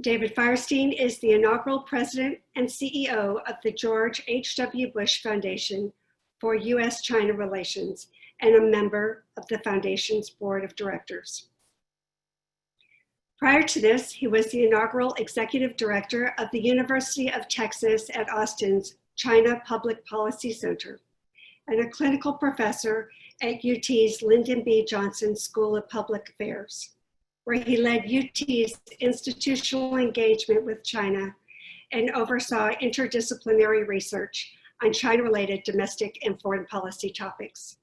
David Firestein is the inaugural president and CEO of the George H.W. Bush Foundation for U.S. China Relations and a member of the foundation's board of directors. Prior to this, he was the inaugural executive director of the University of Texas at Austin's China Public Policy Center and a clinical professor at UT's Lyndon B. Johnson School of Public Affairs, where he led UT's institutional engagement with China and oversaw interdisciplinary research on China-related domestic and foreign policy topics.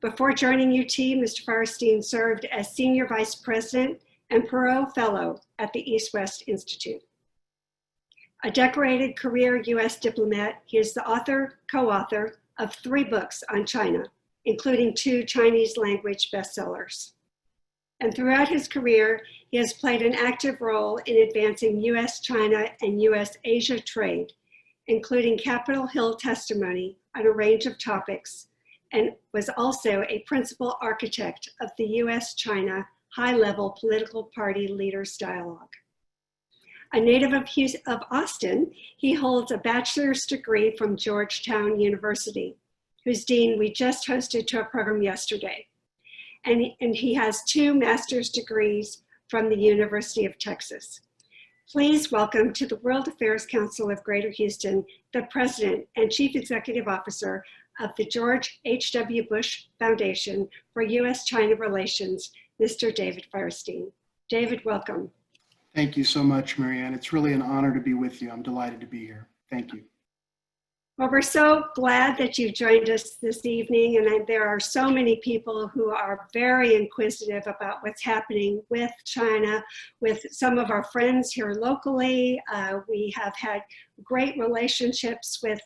Before joining UT, Mr. Firestein served as Senior Vice President and Perot Fellow at the East-West Institute. A decorated career U.S. diplomat, he is the co-author of 3 books on China, including 2 Chinese language bestsellers. And throughout his career, he has played an active role in advancing U.S. China and U.S. Asia trade, including Capitol Hill testimony on a range of topics, and was also a principal architect of the U.S. China high-level political party leaders dialogue. A native of Austin, he holds a bachelor's degree from Georgetown University, whose dean we just hosted to a program yesterday. And he has 2 master's degrees from the University of Texas. Please welcome to the World Affairs Council of Greater Houston, the President and Chief Executive Officer of the George H.W. Bush Foundation for U.S. China Relations, Mr. David Firestein. David, welcome. Thank you so much, Marianne. It's really an honor to be with you. I'm delighted to be here. Thank you. Well, we're so glad that you've joined us this evening, and there are so many people who are very inquisitive about what's happening with China, with some of our friends here locally. We have had great relationships with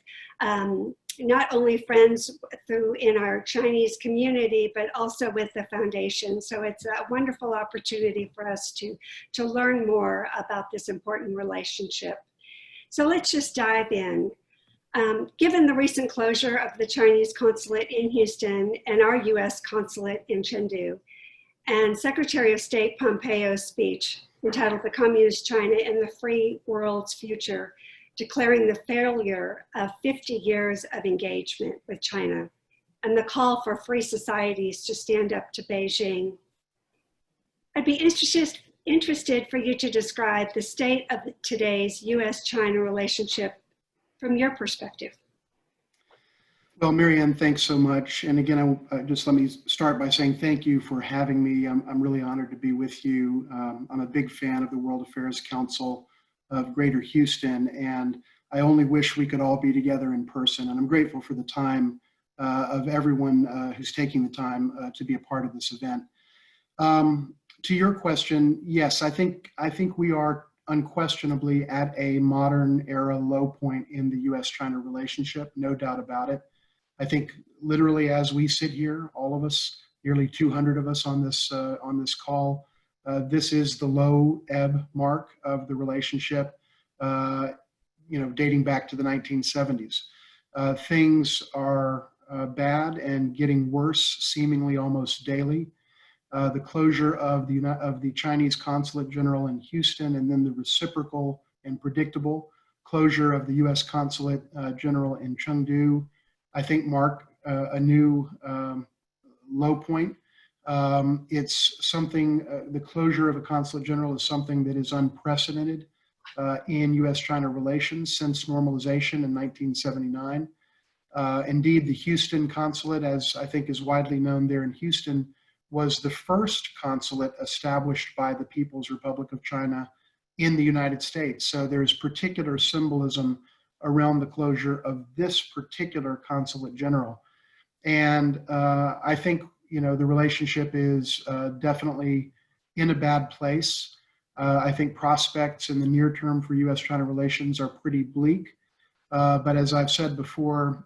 not only friends in our Chinese community, but also with the foundation. So it's a wonderful opportunity for us to learn more about this important relationship. So let's just dive in. Given the recent closure of the Chinese consulate in Houston and our U.S. consulate in Chengdu, and Secretary of State Pompeo's speech entitled "The Communist China and the Free World's Future," declaring the failure of 50 years of engagement with China and the call for free societies to stand up to Beijing, I'd be interested for you to describe the state of today's U.S.-China relationship from your perspective. Well, Marianne, thanks so much. And again, just let me start by saying thank you for having me. I'm really honored to be with you. I'm a big fan of the World Affairs Council of Greater Houston, and I only wish we could all be together in person. And I'm grateful for the time of everyone who's taking the time to be a part of this event. To your question, yes, I think we are unquestionably at a modern era low point in the U.S.-China relationship, no doubt about it. I think literally as we sit here, all of us, nearly 200 of us on this call, this is the low ebb mark of the relationship, dating back to the 1970s. Things are bad and getting worse seemingly almost daily. The closure of the Chinese Consulate General in Houston, and then the reciprocal and predictable closure of the U.S. Consulate General in Chengdu, I think mark a new low point. It's something, the closure of a Consulate General is something that is unprecedented in U.S.-China relations since normalization in 1979. Indeed, the Houston Consulate, as I think is widely known there in Houston, was the first consulate established by the People's Republic of China in the United States. So there's particular symbolism around the closure of this particular consulate general. And I think, the relationship is definitely in a bad place. I think prospects in the near term for U.S.-China relations are pretty bleak. But as I've said before,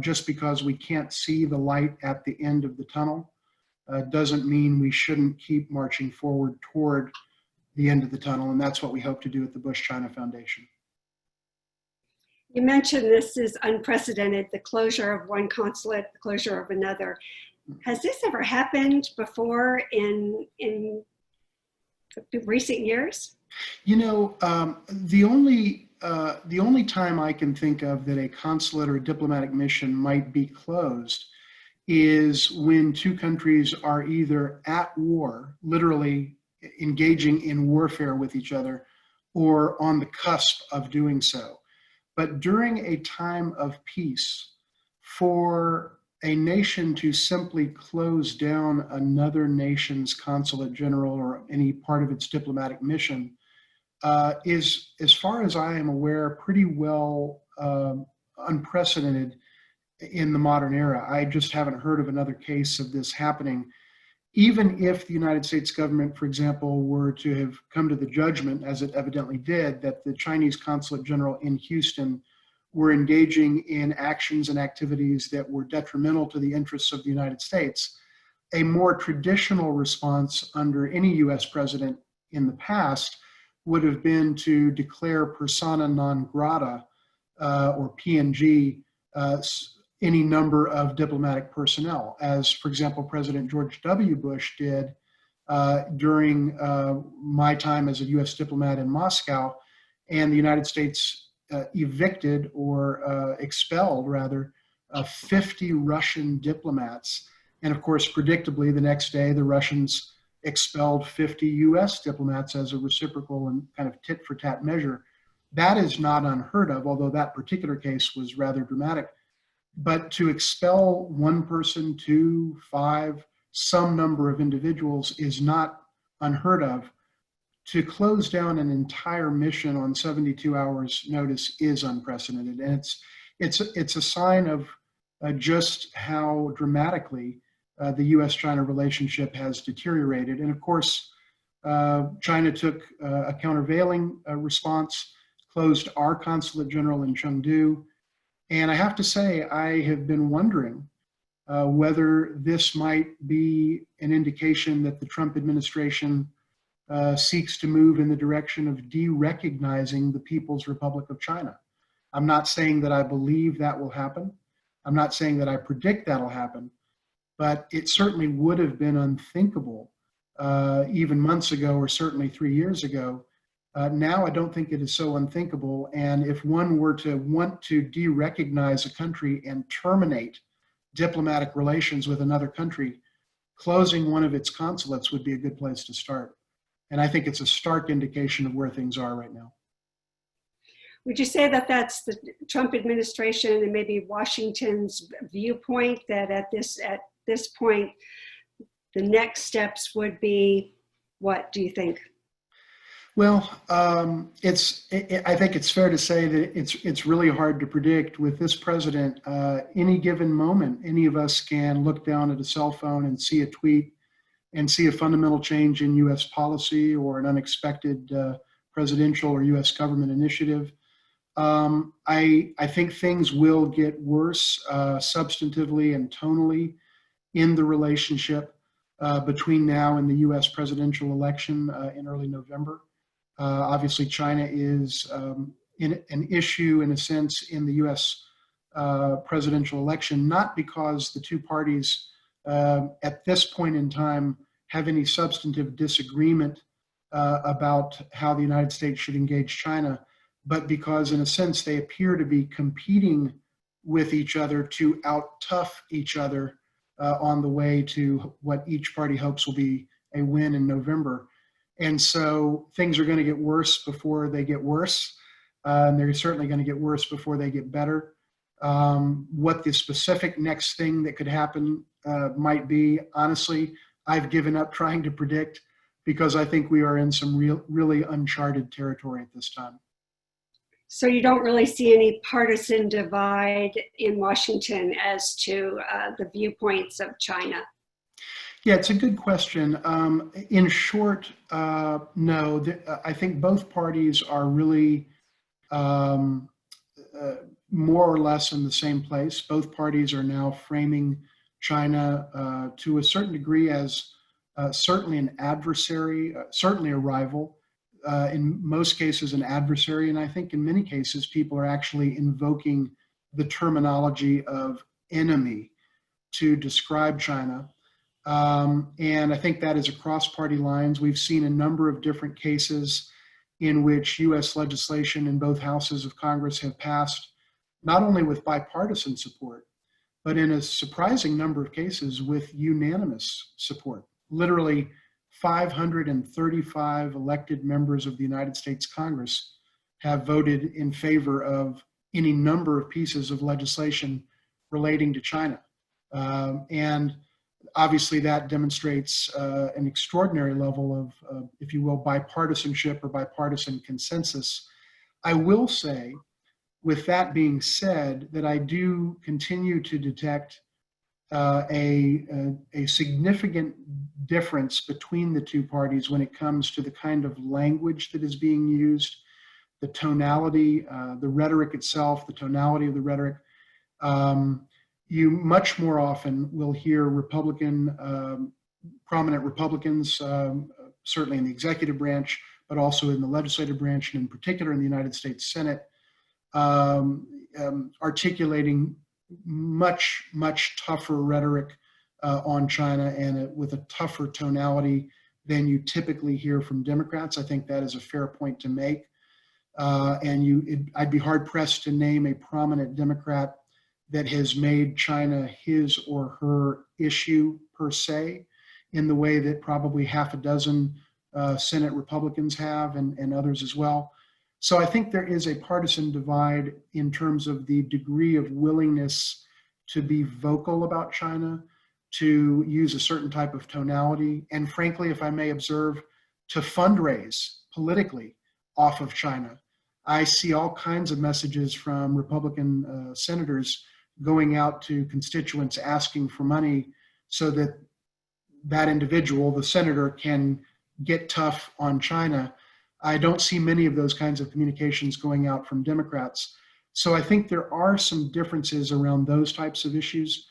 just because we can't see the light at the end of the tunnel doesn't mean we shouldn't keep marching forward toward the end of the tunnel. And that's what we hope to do at the Bush China Foundation. You mentioned this is unprecedented, the closure of one consulate, the closure of another. Has this ever happened before in recent years? The only time I can think of that a consulate or a diplomatic mission might be closed is when two countries are either at war, literally engaging in warfare with each other, or on the cusp of doing so. But during a time of peace, for a nation to simply close down another nation's consulate general or any part of its diplomatic mission is, as far as I am aware, pretty well unprecedented in the modern era. I just haven't heard of another case of this happening. Even if the United States government, for example, were to have come to the judgment, as it evidently did, that the Chinese consulate general in Houston were engaging in actions and activities that were detrimental to the interests of the United States, a more traditional response under any US president in the past would have been to declare persona non grata, or PNG, any number of diplomatic personnel, as, for example, President George W. Bush did during my time as a US diplomat in Moscow, and the United States evicted or expelled, rather, 50 Russian diplomats. And of course, predictably, the next day, the Russians expelled 50 US diplomats as a reciprocal and kind of tit for tat measure. That is not unheard of, although that particular case was rather dramatic. But to expel one person, two, five, some number of individuals is not unheard of. To close down an entire mission on 72 hours notice is unprecedented. And it's a sign of just how dramatically the U.S. China relationship has deteriorated. And of course, China took a countervailing response, closed our consulate general in Chengdu. And I have to say, I have been wondering whether this might be an indication that the Trump administration seeks to move in the direction of de-recognizing the People's Republic of China. I'm not saying that I believe that will happen. I'm not saying that I predict that'll happen, but it certainly would have been unthinkable even months ago, or certainly 3 years ago. Now I don't think it is so unthinkable. And if one were to want to de-recognize a country and terminate diplomatic relations with another country, closing one of its consulates would be a good place to start. And I think it's a stark indication of where things are right now. Would you say that that's the Trump administration and maybe Washington's viewpoint, that at this point, the next steps would be what, do you think? Well, I think it's fair to say that it's really hard to predict with this president. Any given moment, any of us can look down at a cell phone and see a tweet and see a fundamental change in U.S. policy or an unexpected presidential or U.S. government initiative. I think things will get worse substantively and tonally in the relationship between now and the U.S. presidential election in early November. Obviously, China is in an issue, in a sense, in the U.S. Presidential election, not because the two parties at this point in time have any substantive disagreement about how the United States should engage China, but because, in a sense, they appear to be competing with each other to out-tough each other on the way to what each party hopes will be a win in November. And so things are going to get worse before they get worse. And they're certainly going to get worse before they get better. What the specific next thing that could happen might be, honestly, I've given up trying to predict, because I think we are in some really uncharted territory at this time. So you don't really see any partisan divide in Washington as to the viewpoints of China? Yeah, it's a good question. In short, no. I think both parties are really more or less in the same place. Both parties are now framing China to a certain degree as certainly an adversary, certainly a rival, in most cases an adversary, and I think in many cases people are actually invoking the terminology of enemy to describe China. And I think that is across party lines. We've seen a number of different cases in which U.S. legislation in both houses of Congress have passed, not only with bipartisan support, but in a surprising number of cases with unanimous support. Literally 535 elected members of the United States Congress have voted in favor of any number of pieces of legislation relating to China. And obviously that demonstrates an extraordinary level of, if you will, bipartisanship or bipartisan consensus. I will say, with that being said, that I do continue to detect a significant difference between the two parties when it comes to the kind of language that is being used, the tonality, the rhetoric itself, the tonality of the rhetoric. You much more often will hear prominent Republicans, certainly in the executive branch, but also in the legislative branch, and in particular in the United States Senate, articulating much tougher rhetoric on China and with a tougher tonality than you typically hear from Democrats. I think that is a fair point to make. I'd be hard pressed to name a prominent Democrat that has made China his or her issue per se, in the way that probably half a dozen Senate Republicans have, and others as well. So I think there is a partisan divide in terms of the degree of willingness to be vocal about China, to use a certain type of tonality, and frankly, if I may observe, to fundraise politically off of China. I see all kinds of messages from Republican senators going out to constituents asking for money so that that individual, the senator, can get tough on China. I don't see many of those kinds of communications going out from Democrats. So I think there are some differences around those types of issues.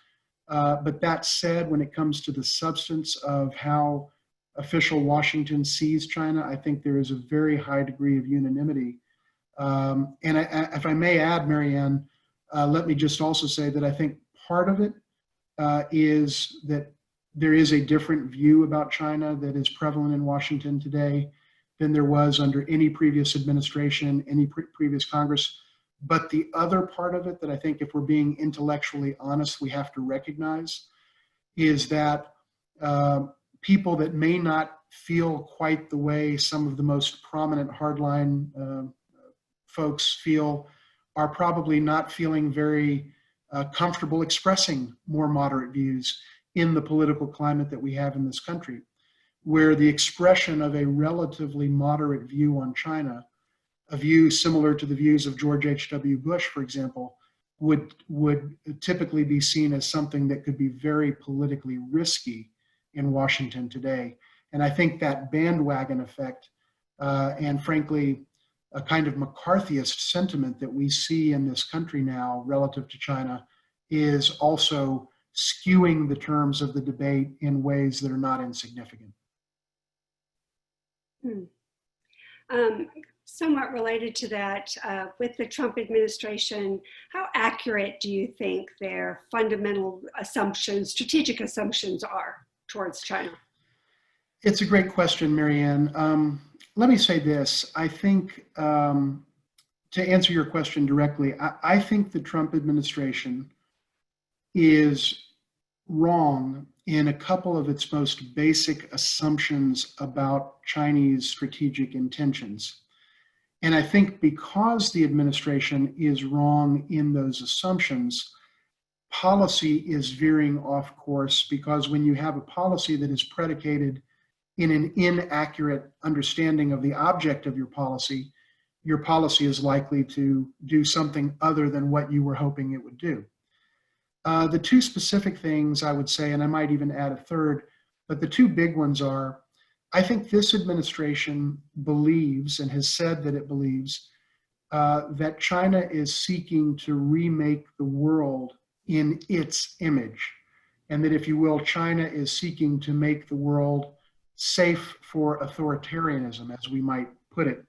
But that said, when it comes to the substance of how official Washington sees China, I think there is a very high degree of unanimity. If I may add, Marianne, let me just also say that I think part of it is that there is a different view about China that is prevalent in Washington today than there was under any previous administration, any previous Congress. But the other part of it that I think, if we're being intellectually honest, we have to recognize is that people that may not feel quite the way some of the most prominent hardline folks feel are probably not feeling very comfortable expressing more moderate views in the political climate that we have in this country, where the expression of a relatively moderate view on China, a view similar to the views of George H.W. Bush, for example, would typically be seen as something that could be very politically risky in Washington today. And I think that bandwagon effect, and frankly, a kind of McCarthyist sentiment that we see in this country now relative to China, is also skewing the terms of the debate in ways that are not insignificant. Somewhat related to that, with the Trump administration, how accurate do you think their fundamental assumptions, strategic assumptions are towards China? It's a great question, Marianne. Let me say this. I think, to answer your question directly, I think the Trump administration is wrong in a couple of its most basic assumptions about Chinese strategic intentions. And I think because the administration is wrong in those assumptions, policy is veering off course, because when you have a policy that is predicated in an inaccurate understanding of the object of your policy is likely to do something other than what you were hoping it would do. The two specific things I would say, and I might even add a third, but the two big ones are, I think this administration believes, and has said that it believes, that China is seeking to remake the world in its image. And that, if you will, China is seeking to make the world safe for authoritarianism, as we might put it.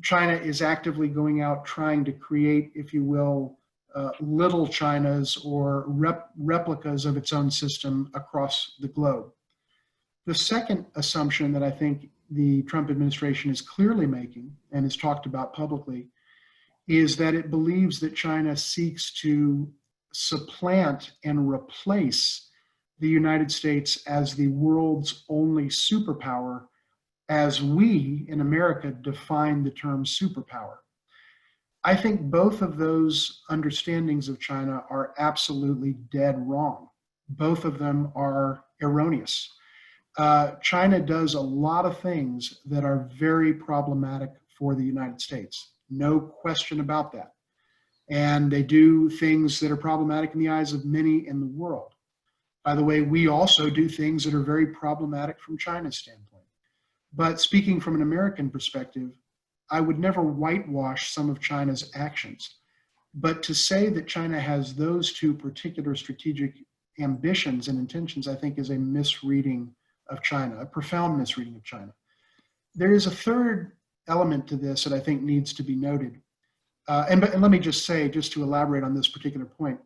China is actively going out trying to create, if you will, little Chinas or replicas of its own system across the globe. The second assumption that I think the Trump administration is clearly making and has talked about publicly is that it believes that China seeks to supplant and replace the United States as the world's only superpower, as we in America define the term superpower. I think both of those understandings of China are absolutely dead wrong. Both of them are erroneous. China does a lot of things that are very problematic for the United States. No question about that. And they do things that are problematic in the eyes of many in the world. By the way, we also do things that are very problematic from China's standpoint. But speaking from an American perspective, I would never whitewash some of China's actions. But to say that China has those two particular strategic ambitions and intentions, I think is a misreading of China, a profound misreading of China. There is a third element to this that I think needs to be noted. And let me just say, just to elaborate on this particular point.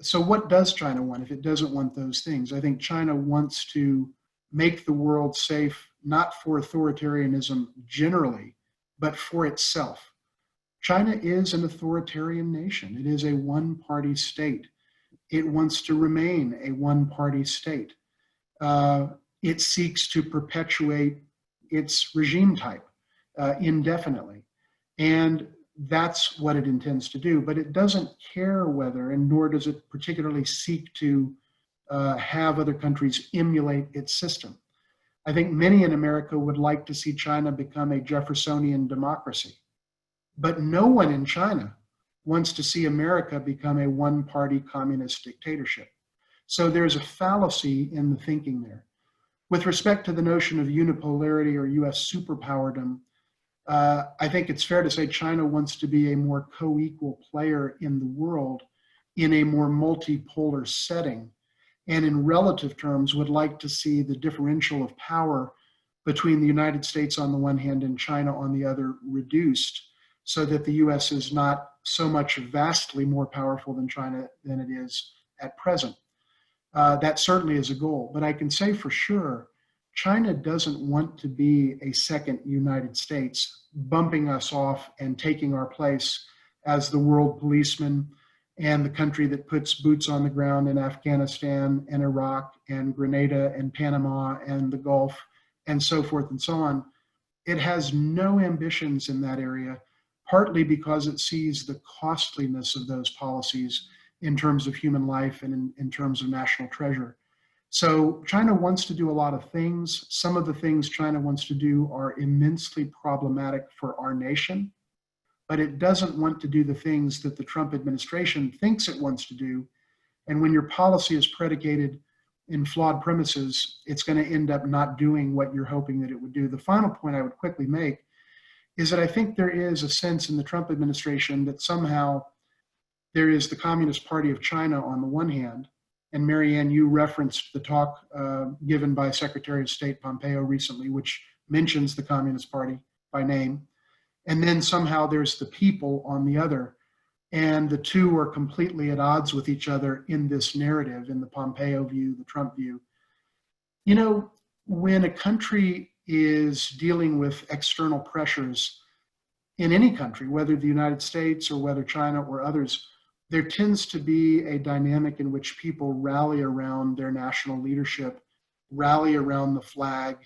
So what does China want if it doesn't want those things? I think China wants to make the world safe, not for authoritarianism generally, but for itself. China is an authoritarian nation. It is a one-party state. It wants to remain a one-party state. It seeks to perpetuate its regime type indefinitely. And that's what it intends to do. But it doesn't care whether, and nor does it particularly seek to have other countries emulate its system. I think many in America would like to see China become a Jeffersonian democracy. But no one in China wants to see America become a one-party communist dictatorship. So there's a fallacy in the thinking there. With respect to the notion of unipolarity or U.S. superpowerdom, I think it's fair to say China wants to be a more co-equal player in the world in a more multipolar setting, and in relative terms would like to see the differential of power between the United States on the one hand and China on the other reduced, so that the U.S. is not so much vastly more powerful than China than it is at present. That certainly is a goal, but I can say for sure, China doesn't want to be a second United States, bumping us off and taking our place as the world policeman and the country that puts boots on the ground in Afghanistan and Iraq and Grenada and Panama and the Gulf and so forth and so on. It has no ambitions in that area, partly because it sees the costliness of those policies in terms of human life and in terms of national treasure. So China wants to do a lot of things. Some of the things China wants to do are immensely problematic for our nation, but it doesn't want to do the things that the Trump administration thinks it wants to do. And when your policy is predicated in flawed premises, it's going to end up not doing what you're hoping that it would do. The final point I would quickly make is that I think there is a sense in the Trump administration that somehow there is the Communist Party of China on the one hand, and Marianne, you referenced the talk given by Secretary of State Pompeo recently, which mentions the Communist Party by name. And then somehow there's the people on the other. And the two are completely at odds with each other in this narrative, in the Pompeo view, the Trump view. You know, when a country is dealing with external pressures in any country, whether the United States or whether China or others, there tends to be a dynamic in which people rally around their national leadership, rally around the flag,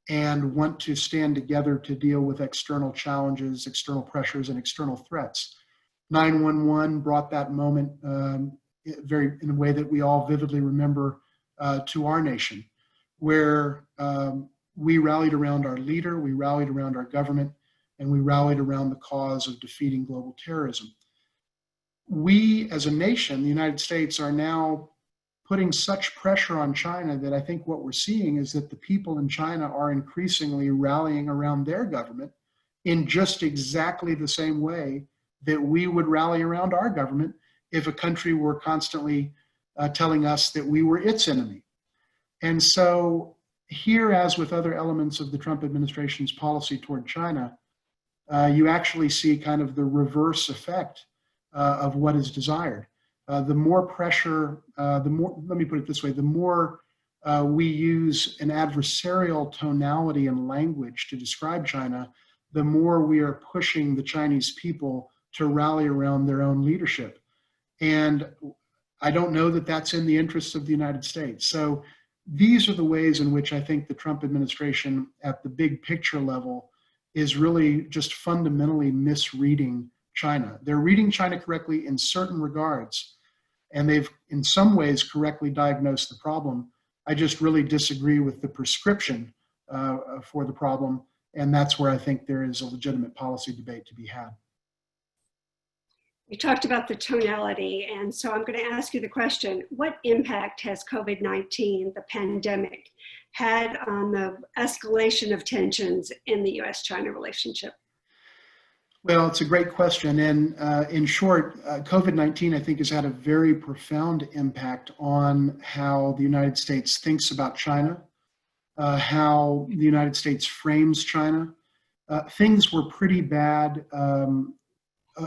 and want to stand together to deal with external challenges, external pressures, and external threats. 9/11 brought that moment in a way that we all vividly remember to our nation, where we rallied around our leader, we rallied around our government, and we rallied around the cause of defeating global terrorism. We, as a nation, the United States, are now putting such pressure on China that I think what we're seeing is that the people in China are increasingly rallying around their government in just exactly the same way that we would rally around our government if a country were constantly telling us that we were its enemy. And so here, as with other elements of the Trump administration's policy toward China, you actually see kind of the reverse effect of what is desired. The more pressure, let me put it this way, the more we use an adversarial tonality and language to describe China, the more we are pushing the Chinese people to rally around their own leadership. And I don't know that that's in the interests of the United States. So these are the ways in which I think the Trump administration at the big picture level is really just fundamentally misreading China. They're reading China correctly in certain regards, and they've in some ways correctly diagnosed the problem. I just really disagree with the prescription for the problem, and that's where I think there is a legitimate policy debate to be had. You talked about the tonality, and so I'm going to ask you the question, what impact has COVID-19, the pandemic, had on the escalation of tensions in the U.S. China relationship? Well, it's a great question. And in short, COVID-19, I think, has had a very profound impact on how the United States thinks about China, how the United States frames China. Things were pretty bad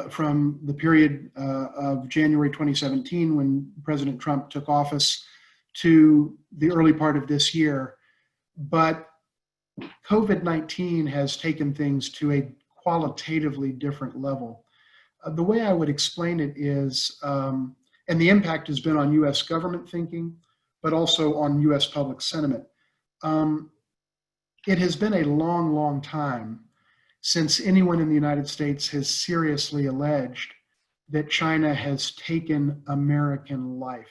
from the period of January 2017 when President Trump took office to the early part of this year. But COVID-19 has taken things to a qualitatively different level. The way I would explain it is, and the impact has been on US government thinking, but also on US public sentiment. It has been a long, long time since anyone in the United States has seriously alleged that China has taken American life.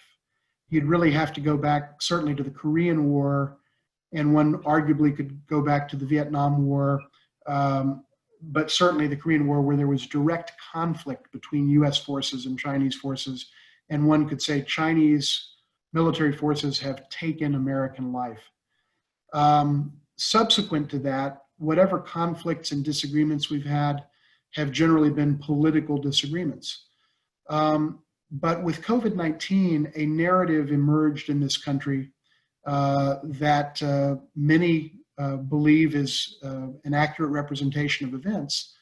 You'd really have to go back certainly to the Korean War, and one arguably could go back to the Vietnam War, but certainly the Korean War, where there was direct conflict between US forces and Chinese forces, and one could say Chinese military forces have taken American life. Subsequent to that, whatever conflicts and disagreements we've had have generally been political disagreements. But with COVID-19, a narrative emerged in this country that many believe is an accurate representation of events,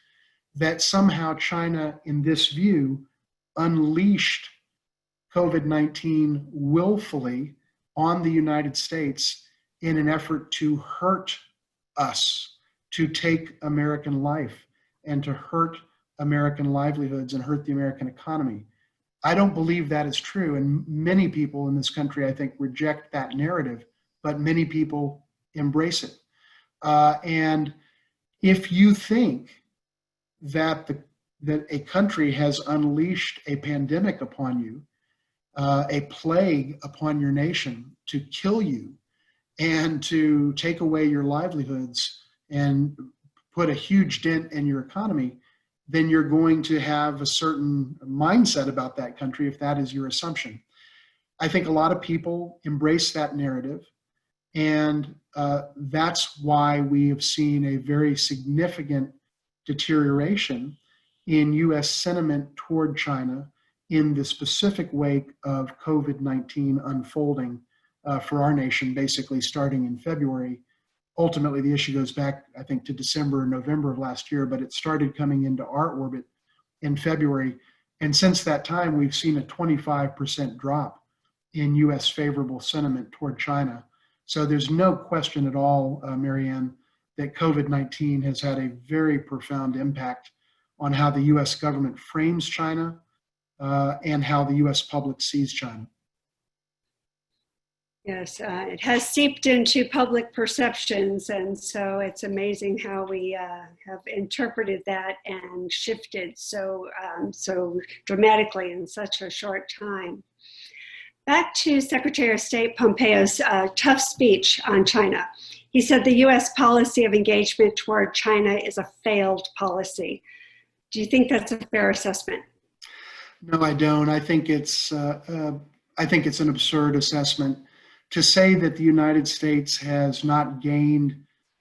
that somehow China, in this view, unleashed COVID-19 willfully on the United States in an effort to hurt us, to take American life and to hurt American livelihoods and hurt the American economy. I don't believe that is true, and many people in this country, I think, reject that narrative, but many people embrace it. And if you think that that a country has unleashed a pandemic upon you, a plague upon your nation to kill you and to take away your livelihoods and put a huge dent in your economy, then you're going to have a certain mindset about that country if that is your assumption. I think a lot of people embrace that narrative, and that's why we have seen a very significant deterioration in US sentiment toward China in the specific wake of COVID-19 unfolding for our nation, basically starting in February. Ultimately, the issue goes back, I think, to December or November of last year, but it started coming into our orbit in February. And since that time, we've seen a 25% drop in US favorable sentiment toward China. So there's no question at all, Marianne, that COVID-19 has had a very profound impact on how the US government frames China and how the US public sees China. Yes, it has seeped into public perceptions, and so it's amazing how we have interpreted that and shifted so dramatically in such a short time. Back to Secretary of State Pompeo's tough speech on China. He said the U.S. policy of engagement toward China is a failed policy. Do you think that's a fair assessment? No, I don't. I think it's an absurd assessment. To say that the United States has not gained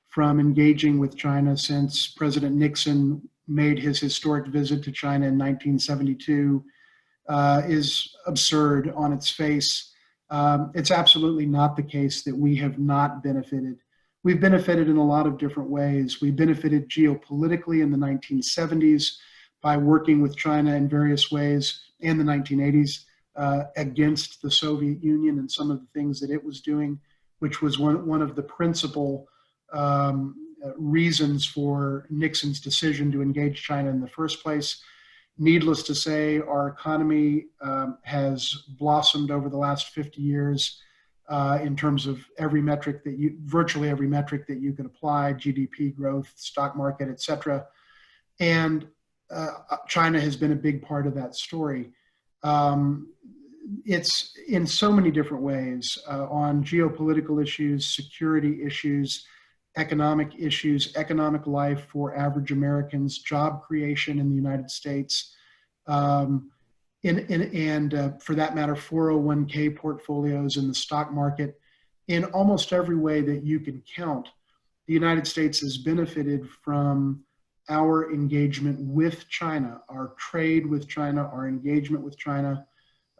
from engaging with China since President Nixon made his historic visit to China in 1972 is absurd on its face. It's absolutely not the case that we have not benefited. We've benefited in a lot of different ways. We benefited geopolitically in the 1970s by working with China in various ways in the 1980s. Against the Soviet Union and some of the things that it was doing. which was one of the principal reasons for Nixon's decision to engage China in the first place. Needless to say, our economy has blossomed over the last 50 years in terms of virtually every metric that you can apply: GDP growth, stock market, et cetera. And China has been a big part of that story. It's in so many different ways on geopolitical issues, security issues, economic issues, economic life for average Americans, job creation in the United States, and for that matter, 401k portfolios in the stock market. In almost every way that you can count, the United States has benefited from our engagement with China, our trade with China, our engagement with China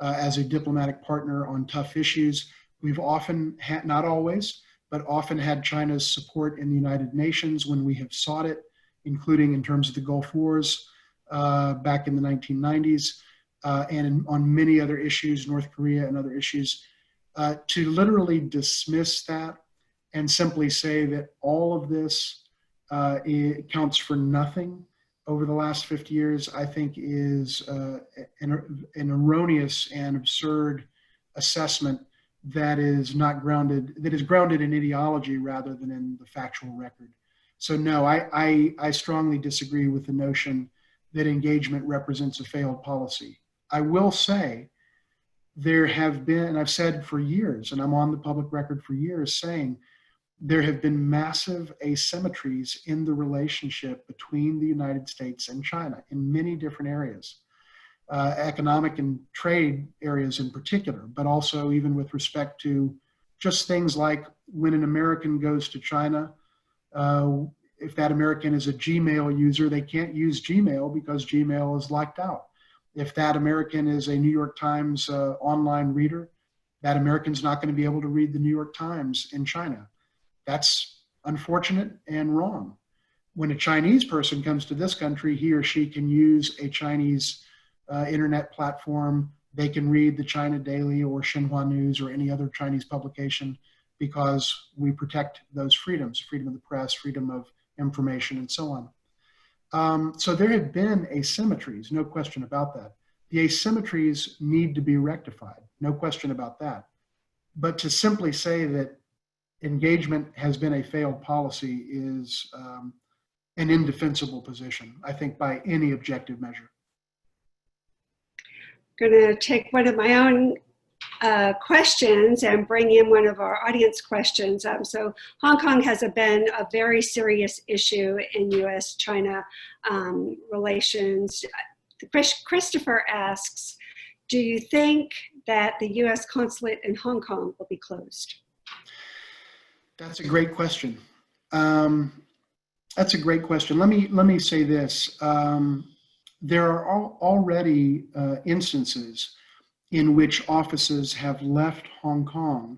as a diplomatic partner on tough issues. We've often had, not always, but often had China's support in the United Nations when we have sought it, including in terms of the Gulf Wars back in the 1990s, and on many other issues, North Korea and other issues. To literally dismiss that and simply say that all of this it counts for nothing over the last 50 years, I think is an erroneous and absurd assessment that is grounded in ideology rather than in the factual record. So no, I strongly disagree with the notion that engagement represents a failed policy. I will say there have been, and I've said for years, and I'm on the public record for years saying, there have been massive asymmetries in the relationship between the United States and China in many different areas, economic and trade areas in particular, but also even with respect to just things like when an American goes to China, if that American is a Gmail user, they can't use Gmail because Gmail is locked out. If that American is a New York Times online reader, that American's not going to be able to read the New York Times in China. That's unfortunate and wrong. When a Chinese person comes to this country, he or she can use a Chinese internet platform. They can read the China Daily or Xinhua News or any other Chinese publication because we protect those freedoms, freedom of the press, freedom of information, and so on. So there have been asymmetries, no question about that. The asymmetries need to be rectified, no question about that. But to simply say that engagement has been a failed policy is an indefensible position, I think, by any objective measure. I'm going to take one of my own questions and bring in one of our audience questions. So Hong Kong has been a very serious issue in U.S. China relations. Christopher asks, do you think that the U.S. consulate in Hong Kong will be closed? That's a great question. That's a great question. Let me say this. There are already instances in which offices have left Hong Kong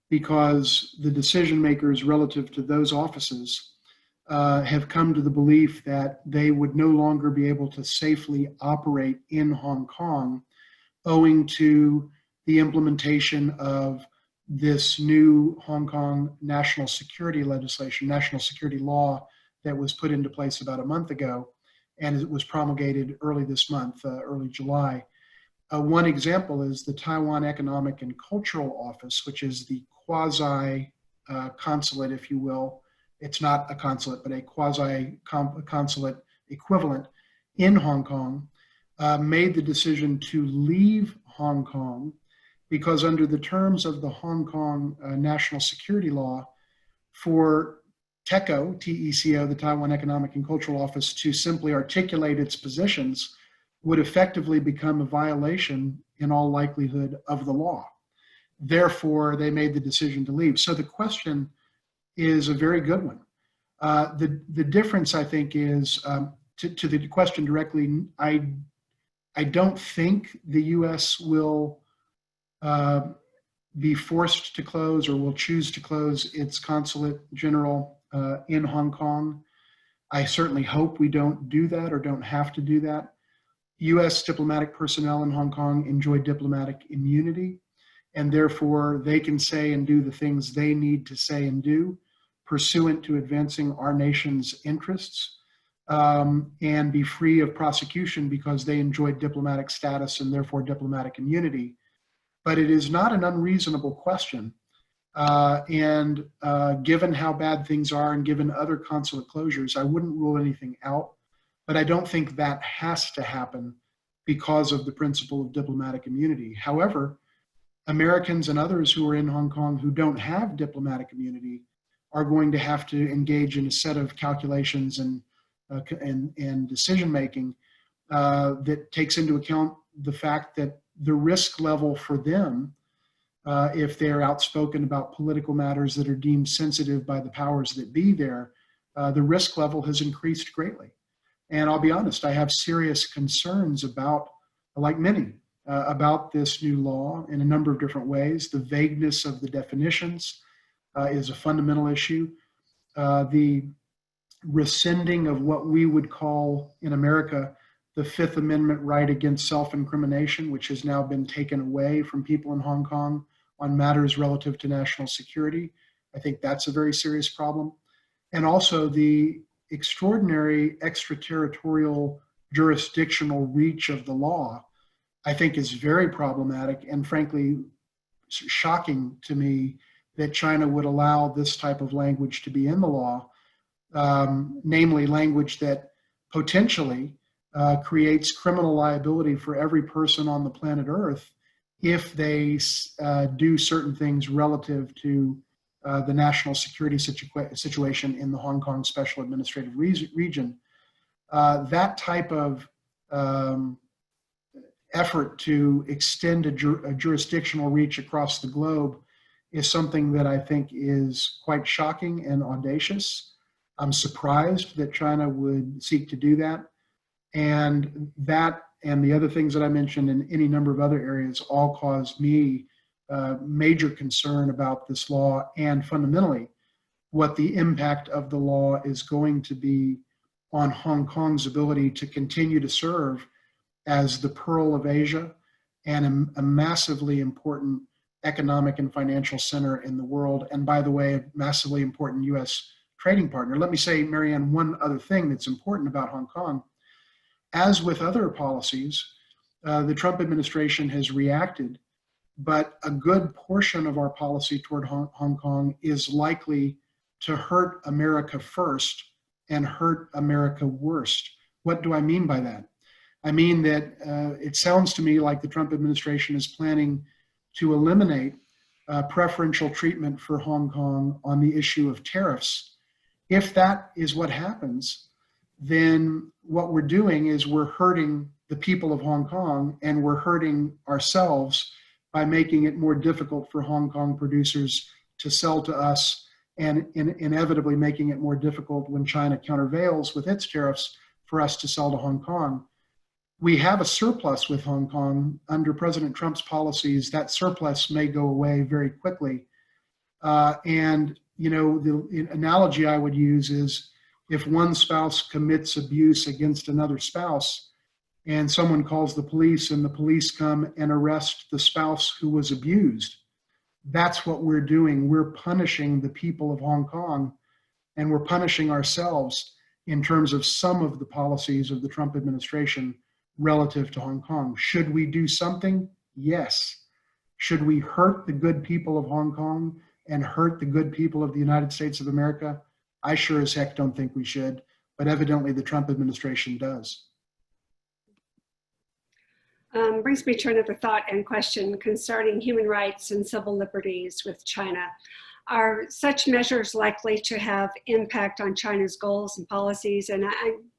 because the decision makers relative to those offices have come to the belief that they would no longer be able to safely operate in Hong Kong owing to the implementation of this new Hong Kong national security legislation, national security law that was put into place about a month ago, and it was promulgated early this month, early July. One example is the Taiwan Economic and Cultural Office, which is the quasi-consulate, if you will. It's not a consulate, but a quasi-consulate equivalent in Hong Kong, made the decision to leave Hong Kong because under the terms of the Hong Kong national security law, for TECO, T-E-C-O, the Taiwan Economic and Cultural Office, to simply articulate its positions would effectively become a violation in all likelihood of the law. Therefore, they made the decision to leave. So the question is a very good one. The difference, I think, is, to the question directly, I don't think the U.S. will be forced to close or will choose to close its consulate general in Hong Kong. I certainly hope we don't do that or don't have to do that. U.S. diplomatic personnel in Hong Kong enjoy diplomatic immunity. and therefore they can say and do the things they need to say and do pursuant to advancing our nation's interests, and be free of prosecution because they enjoy diplomatic status and therefore diplomatic immunity. But it is not an unreasonable question. And given how bad things are and given other consulate closures, I wouldn't rule anything out. But I don't think that has to happen because of the principle of diplomatic immunity. However, Americans and others who are in Hong Kong who don't have diplomatic immunity are going to have to engage in a set of calculations and decision making that takes into account the fact that the risk level for them, if they're outspoken about political matters that are deemed sensitive by the powers that be there, the risk level has increased greatly. And I'll be honest, I have serious concerns about, like many, about this new law in a number of different ways. The vagueness of the definitions is a fundamental issue. The rescinding of what we would call in America the Fifth Amendment right against self-incrimination, which has now been taken away from people in Hong Kong on matters relative to national security. I think that's a very serious problem. And also the extraordinary extraterritorial jurisdictional reach of the law, I think is very problematic and frankly shocking to me that China would allow this type of language to be in the law, namely language that potentially creates criminal liability for every person on the planet Earth if they do certain things relative to the national security situation in the Hong Kong Special Administrative Region. That type of effort to extend a jurisdictional reach across the globe is something that I think is quite shocking and audacious. I'm surprised that China would seek to do that. And that and the other things that I mentioned in any number of other areas all cause me major concern about this law and fundamentally what the impact of the law is going to be on Hong Kong's ability to continue to serve as the pearl of Asia and a massively important economic and financial center in the world. And by the way, a massively important U.S. trading partner. Let me say, Marianne, one other thing that's important about Hong Kong. As with other policies, the Trump administration has reacted, but a good portion of our policy toward Hong Kong is likely to hurt America first and hurt America worst. What do I mean by that? I mean that it sounds to me like the Trump administration is planning to eliminate preferential treatment for Hong Kong on the issue of tariffs. If that is what happens, then what we're doing is we're hurting the people of Hong Kong and we're hurting ourselves by making it more difficult for Hong Kong producers to sell to us and inevitably making it more difficult when China countervails with its tariffs for us to sell to Hong Kong. We have a surplus with Hong Kong. Under President Trump's policies, that surplus may go away very quickly. And, you know, the analogy I would use is if one spouse commits abuse against another spouse and someone calls the police and the police come and arrest the spouse who was abused, that's what we're doing. We're punishing the people of Hong Kong and we're punishing ourselves in terms of some of the policies of the Trump administration relative to Hong Kong. Should we do something? Yes. Should we hurt the good people of Hong Kong and hurt the good people of the United States of America? I sure as heck don't think we should, but evidently the Trump administration does. Brings me to another thought and question concerning human rights and civil liberties with China. Are such measures likely to have impact on China's goals and policies? And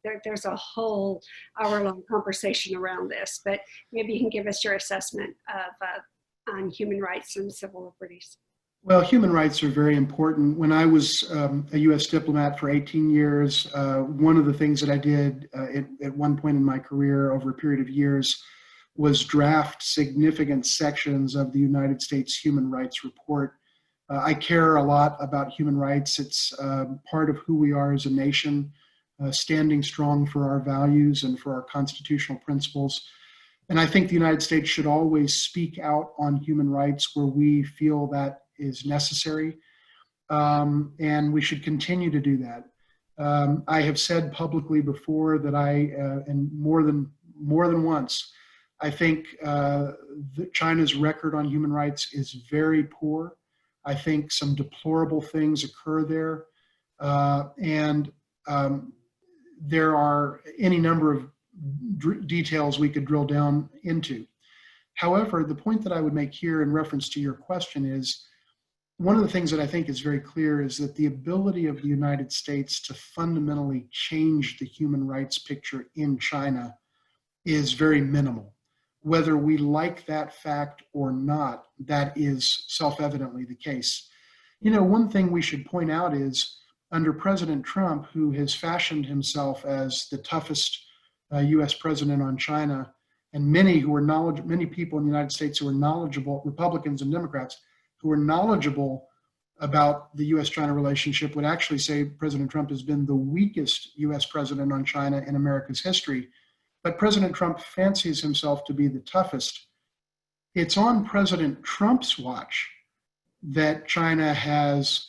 there's a whole hour-long conversation around this, but maybe you can give us your assessment of on human rights and civil liberties. Well, human rights are very important. When I was a U.S. diplomat for 18 years, one of the things that I did at one point in my career over a period of years was draft significant sections of the United States Human Rights Report. I care a lot about human rights. It's part of who we are as a nation, standing strong for our values and for our constitutional principles. And I think the United States should always speak out on human rights where we feel that is necessary. And we should continue to do that. I have said publicly before that and more than once, I think China's record on human rights is very poor. I think some deplorable things occur there. And there are any number of details we could drill down into. However, the point that I would make here in reference to your question is, one of the things that I think is very clear is that the ability of the United States to fundamentally change the human rights picture in China is very minimal. Whether we like that fact or not, that is self-evidently the case. You know, one thing we should point out is under President Trump, who has fashioned himself as the toughest U.S. president on China, and many people in the United States who are knowledgeable, Republicans and Democrats, who are knowledgeable about the U.S. China relationship would actually say President Trump has been the weakest U.S. president on China in America's history. But President Trump fancies himself to be the toughest. It's on President Trump's watch that China has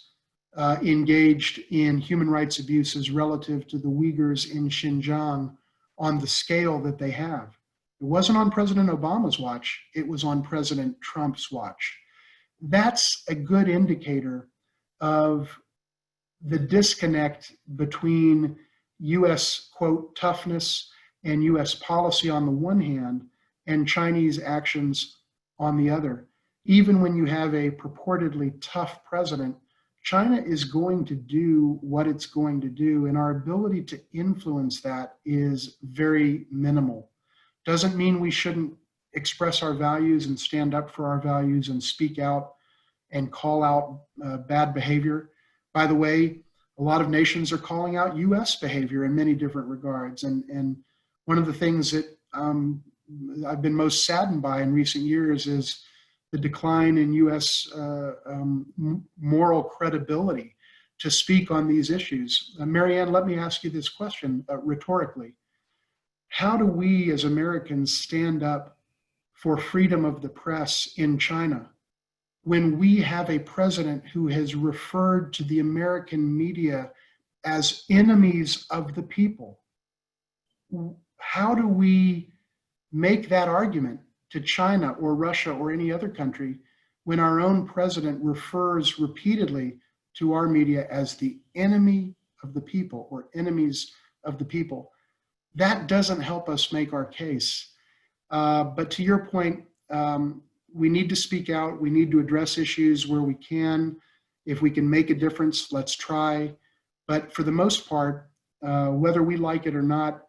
engaged in human rights abuses relative to the Uyghurs in Xinjiang on the scale that they have. It wasn't on President Obama's watch, it was on President Trump's watch. That's a good indicator of the disconnect between U.S., quote, toughness and U.S. policy on the one hand and Chinese actions on the other. Even when you have a purportedly tough president, China is going to do what it's going to do, and our ability to influence that is very minimal. Doesn't mean we shouldn't express our values and stand up for our values and speak out and call out bad behavior. By the way, a lot of nations are calling out U.S. behavior in many different regards. And one of the things that I've been most saddened by in recent years is the decline in U.S. Moral credibility to speak on these issues. Marianne, let me ask you this question rhetorically. How do we as Americans stand up for freedom of the press in China when we have a president who has referred to the American media as enemies of the people? How do we make that argument to China or Russia or any other country when our own president refers repeatedly to our media as the enemy of the people or enemies of the people? That doesn't help us make our case. But to your point, we need to speak out. We need to address issues where we can. If we can make a difference, let's try. But for the most part, whether we like it or not,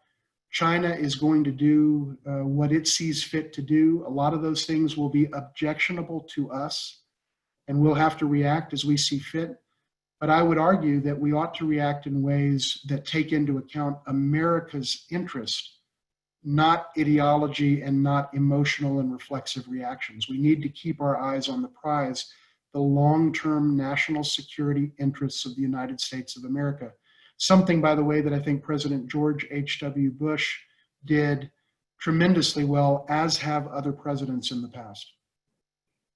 China is going to do what it sees fit to do. A lot of those things will be objectionable to us, and we'll have to react as we see fit. But I would argue that we ought to react in ways that take into account America's interest, not ideology and not emotional and reflexive reactions. We need to keep our eyes on the prize, the long-term national security interests of the United States of America. Something, by the way, that I think President George H.W. Bush did tremendously well, as have other presidents in the past.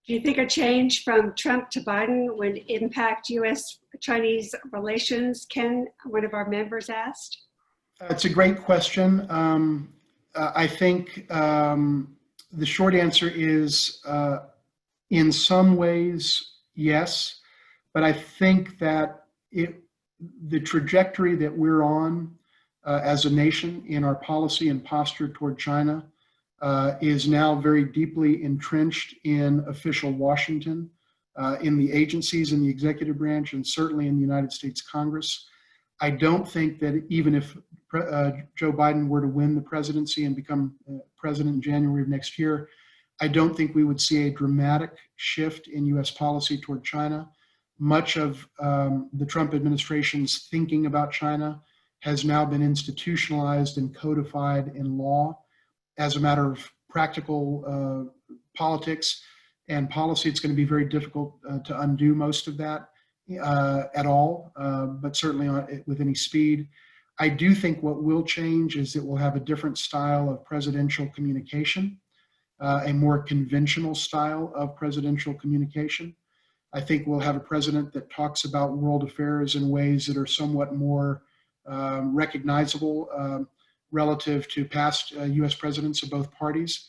Do you think a change from Trump to Biden would impact U.S.-Chinese relations? Ken, one of our members, asked. It's a great question. I think the short answer is in some ways, yes, but I think that the trajectory that we're on as a nation in our policy and posture toward China is now very deeply entrenched in official Washington, in the agencies, in the executive branch, and certainly in the United States Congress. I don't think that even if Joe Biden were to win the presidency and become president in January of next year, I don't think we would see a dramatic shift in U.S. policy toward China. Much of the Trump administration's thinking about China has now been institutionalized and codified in law. As a matter of practical politics and policy, it's going to be very difficult to undo most of that at all, but certainly with any speed. I do think what will change is that we'll have a different style of presidential communication. a more conventional style of presidential communication. I think we'll have a president that talks about world affairs in ways that are somewhat more recognizable relative to past US presidents of both parties.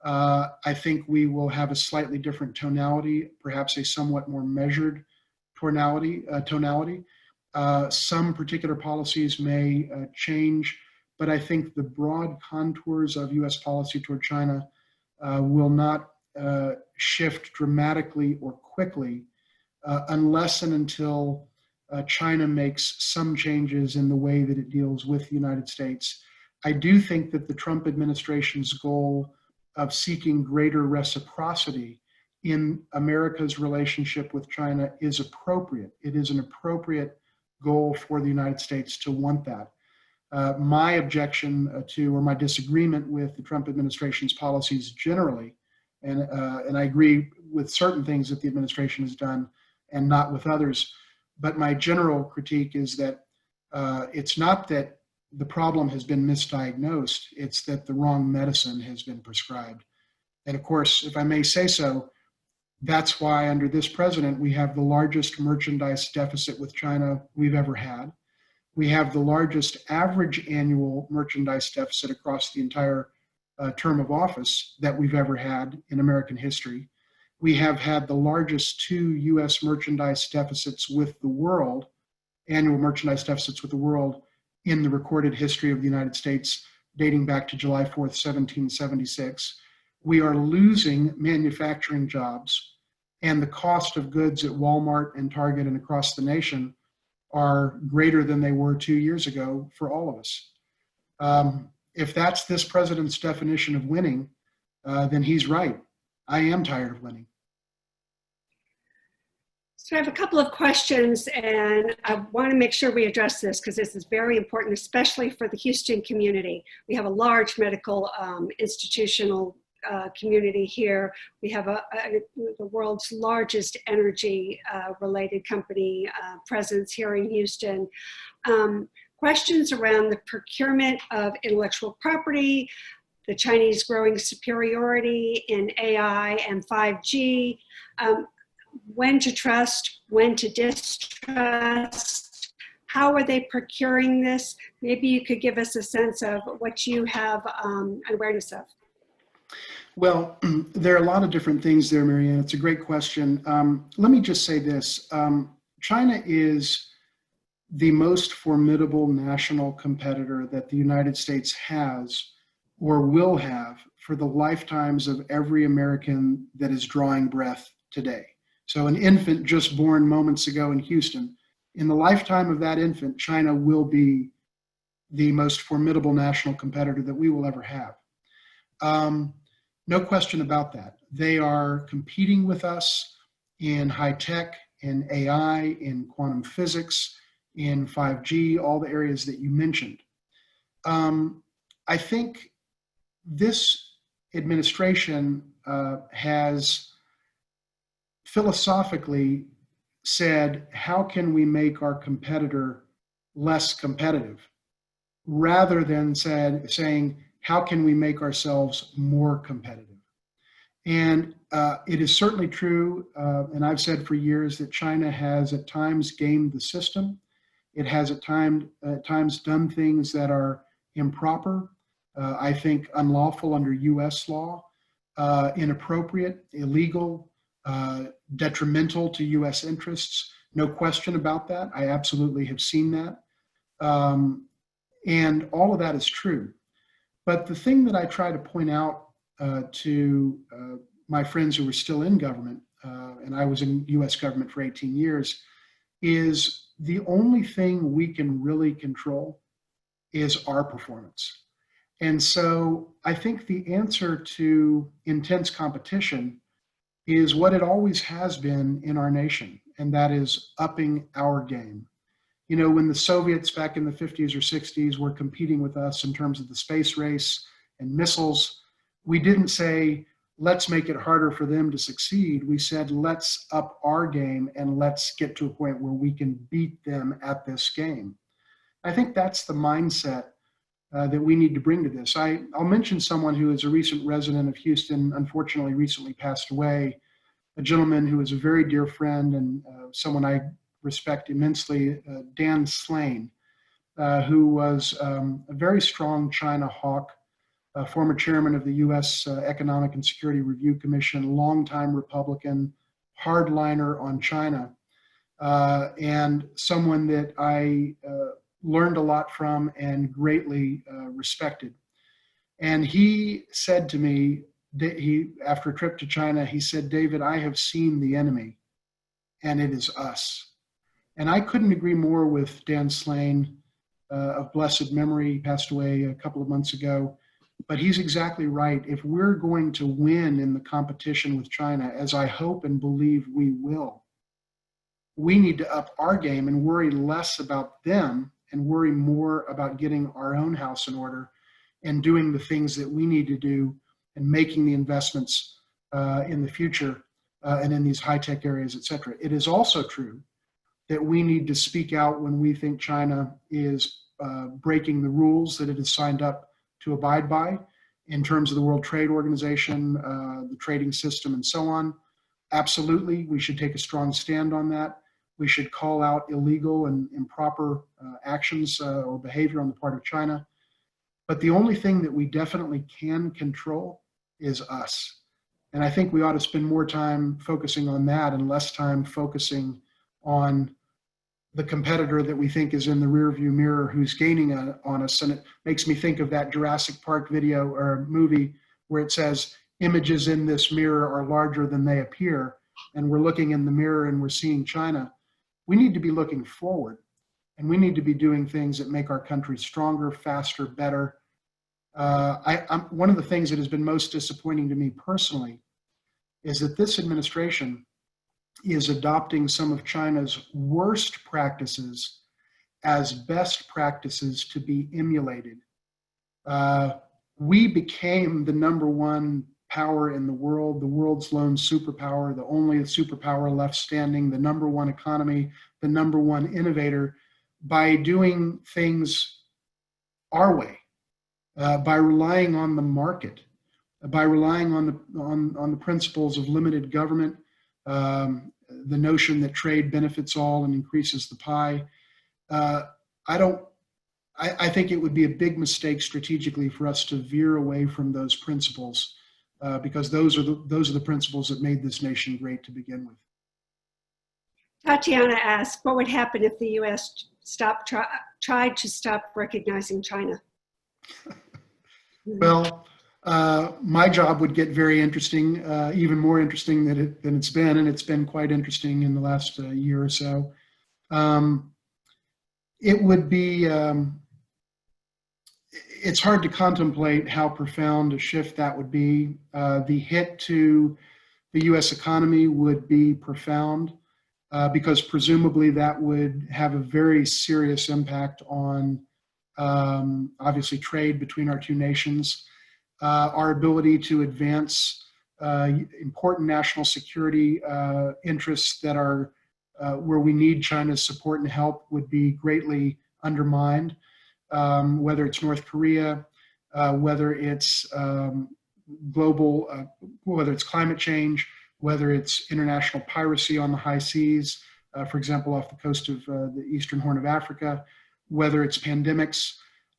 I think we will have a slightly different tonality, perhaps a somewhat more measured tonality. Some particular policies may change, but I think the broad contours of US policy toward China will not shift dramatically or quickly unless and until China makes some changes in the way that it deals with the United States. I do think that the Trump administration's goal of seeking greater reciprocity in America's relationship with China is appropriate. It is an appropriate goal for the United States to want that. My objection to, or my disagreement with the Trump administration's policies generally, and I agree with certain things that the administration has done and not with others, but my general critique is that it's not that the problem has been misdiagnosed, it's that the wrong medicine has been prescribed. And of course, if I may say so, that's why under this president, we have the largest merchandise deficit with China we've ever had. We have the largest average annual merchandise deficit across the entire term of office that we've ever had in American history. We have had the largest two US merchandise deficits with the world, annual merchandise deficits with the world, in the recorded history of the United States, dating back to July 4th, 1776. We are losing manufacturing jobs, and the cost of goods at Walmart and Target and across the nation are greater than they were 2 years ago for all of us. If that's this president's definition of winning, then he's right. I am tired of winning. So I have a couple of questions, and I want to make sure we address this because this is very important, especially for the Houston community. We have a large medical institutional community here. We have the world's largest energy related company presence here in Houston. Questions around the procurement of intellectual property, the Chinese growing superiority in AI and 5G, when to trust, when to distrust, how are they procuring this? Maybe you could give us a sense of what you have awareness of. Well, there are a lot of different things there, Marianne. It's a great question. Let me just say this. China is the most formidable national competitor that the United States has or will have for the lifetimes of every American that is drawing breath today. So an infant just born moments ago in Houston, in the lifetime of that infant, China will be the most formidable national competitor that we will ever have. No question about that. They are competing with us in high tech, in AI, in quantum physics, in 5G, all the areas that you mentioned. I think this administration has philosophically said, how can we make our competitor less competitive? Rather than saying, how can we make ourselves more competitive? And it is certainly true, and I've said for years, that China has at times gamed the system. It has at times done things that are improper, I think unlawful under U.S. law, inappropriate, illegal, detrimental to U.S. interests. No question about that. I absolutely have seen that. And all of that is true. But the thing that I try to point out to my friends who are still in government, and I was in U.S. government for 18 years, is the only thing we can really control is our performance. And so I think the answer to intense competition is what it always has been in our nation, and that is upping our game. You know, when the Soviets back in the 50s or 60s were competing with us in terms of the space race and missiles, we didn't say, let's make it harder for them to succeed. We said, let's up our game and let's get to a point where we can beat them at this game. I think that's the mindset that we need to bring to this. I'll mention someone who is a recent resident of Houston, unfortunately recently passed away, a gentleman who is a very dear friend and someone I respect immensely, Dan Slane, who was a very strong China hawk, former chairman of the U.S. Economic and Security Review Commission, longtime Republican, hardliner on China, and someone that I learned a lot from and greatly respected. And he said to me, after a trip to China, he said, "David, I have seen the enemy, and it is us." And I couldn't agree more with Dan Slane, of blessed memory. He passed away a couple of months ago. But he's exactly right. If we're going to win in the competition with China, as I hope and believe we will, we need to up our game and worry less about them and worry more about getting our own house in order and doing the things that we need to do and making the investments in the future and in these high-tech areas, et cetera. It is also true that we need to speak out when we think China is breaking the rules that it has signed up to abide by in terms of the World Trade Organization, the trading system, and so on. Absolutely, we should take a strong stand on that. We should call out illegal and improper actions or behavior on the part of China. But the only thing that we definitely can control is us. And I think we ought to spend more time focusing on that and less time focusing on the competitor that we think is in the rearview mirror who's gaining on us. And it makes me think of that Jurassic Park video or movie where it says, images in this mirror are larger than they appear. And we're looking in the mirror and we're seeing China. We need to be looking forward, and we need to be doing things that make our country stronger, faster, better. One of the things that has been most disappointing to me personally is that this administration is adopting some of China's worst practices as best practices to be emulated. We became the number one power in the world's lone superpower, the only superpower left standing, the number one economy, the number one innovator, by doing things our way, by relying on the market, by relying on the principles of limited government, the notion that trade benefits all and increases the pie. I think it would be a big mistake strategically for us to veer away from those principles, because those are the principles that made this nation great to begin with. Tatiana asked, what would happen if the U.S. tried to stop recognizing China? Well, my job would get very interesting, even more interesting than it's been, and it's been quite interesting in the last year or so. It would be, it's hard to contemplate how profound a shift that would be. The hit to the U.S. economy would be profound, because presumably that would have a very serious impact on, obviously, trade between our two nations, our ability to advance important national security interests that are where we need China's support and help would be greatly undermined, whether it's North Korea, whether it's whether it's climate change, whether it's international piracy on the high seas, for example, off the coast of the Eastern Horn of Africa, whether it's pandemics,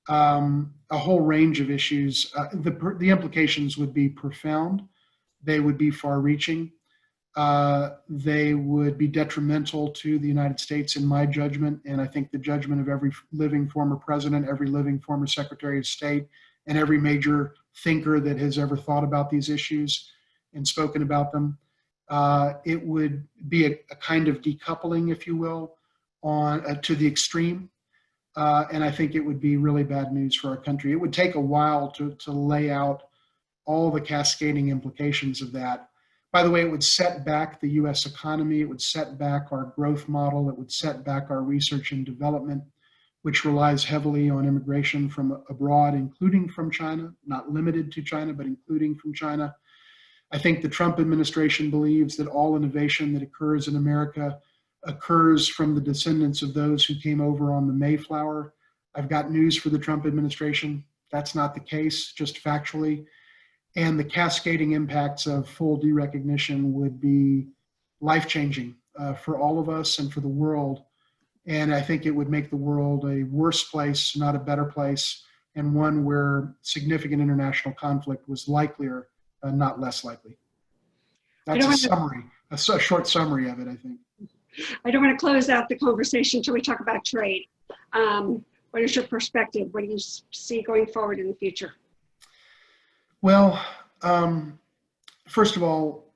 a whole range of issues. The implications would be profound. They would be far-reaching. They would be detrimental to the United States, in my judgment, and I think the judgment of every living former president, every living former Secretary of State, and every major thinker that has ever thought about these issues and spoken about them. It would be a kind of decoupling, if you will, to the extreme. And I think it would be really bad news for our country. It would take a while to lay out all the cascading implications of that. By the way, it would set back the U.S. economy. It would set back our growth model. It would set back our research and development, which relies heavily on immigration from abroad, including from China, not limited to China, but including from China. I think the Trump administration believes that all innovation that occurs in America occurs from the descendants of those who came over on the Mayflower. I've got news for the Trump administration. That's not the case, just factually. And the cascading impacts of full derecognition would be life-changing for all of us and for the world. And I think it would make the world a worse place, not a better place, and one where significant international conflict was likelier, not less likely. That's a short summary of it, I think. I don't want to close out the conversation until we talk about trade. What is your perspective? What do you see going forward in the future? Well, first of all,